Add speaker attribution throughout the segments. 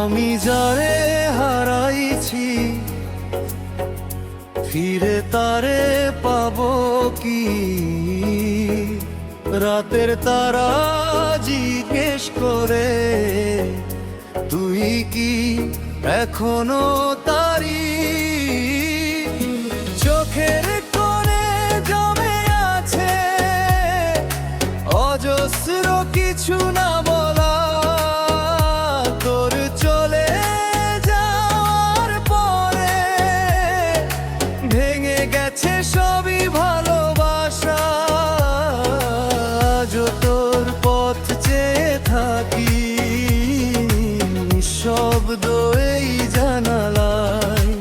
Speaker 1: আমি যারে হারাইছি ফিরে তারে পাবো কি? রাতের তারা জিজ্ঞেস করে তুই কি এখনো তারি? চোখের কোণে জমে আছে অজস্র কিছু না বলা। তোর চলে যাওয়ার পরে ভেঙে গেছে সবই ভালোবাসা। আজ তোর পথ চেয়ে থাকি শব্দ এই জানালায়,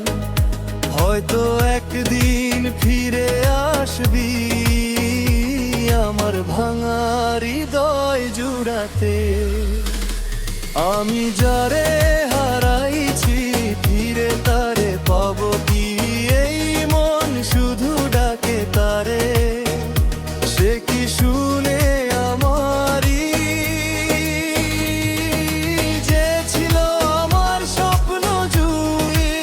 Speaker 1: হয়তো একদিন ফিরে আসবি আমার ভাঙা হৃদয় জুড়াতে। আমি যারে হারাইছি ফিরে তারে পাবো কি? এই মন শুধু ডাকে তারে, সে কি শুনে আমারই যে ছিল আমার স্বপ্ন জুড়ে?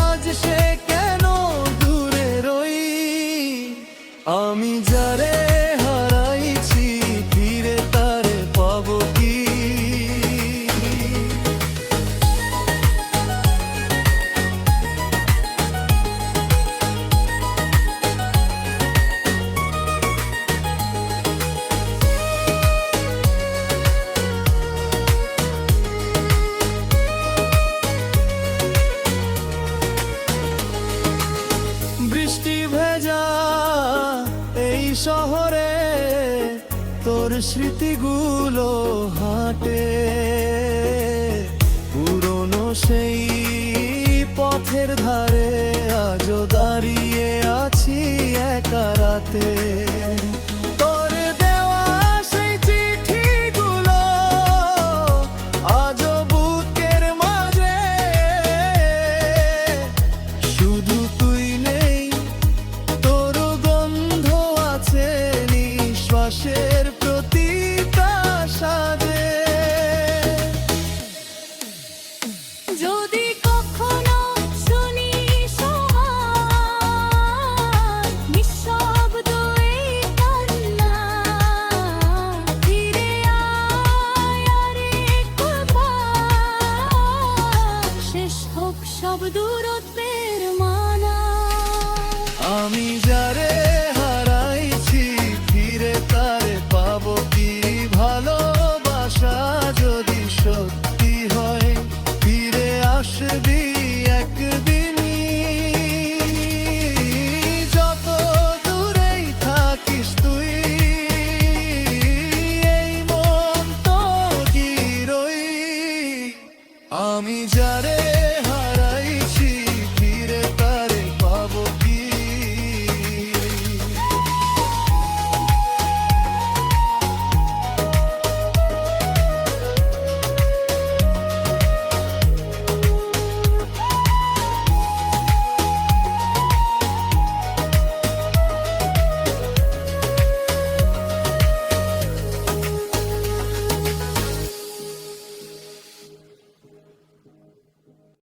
Speaker 1: আজ সে কেন দূরে রই? আমি যারে হারাইছি ফিরে তারে পাবো কি? বৃষ্টি ভেজা এই শহরে তোর স্মৃতিগুলো হাঁটে, পুরনো সেই পথের ধারে আজও দাঁড়িয়ে আছি একা রাতে।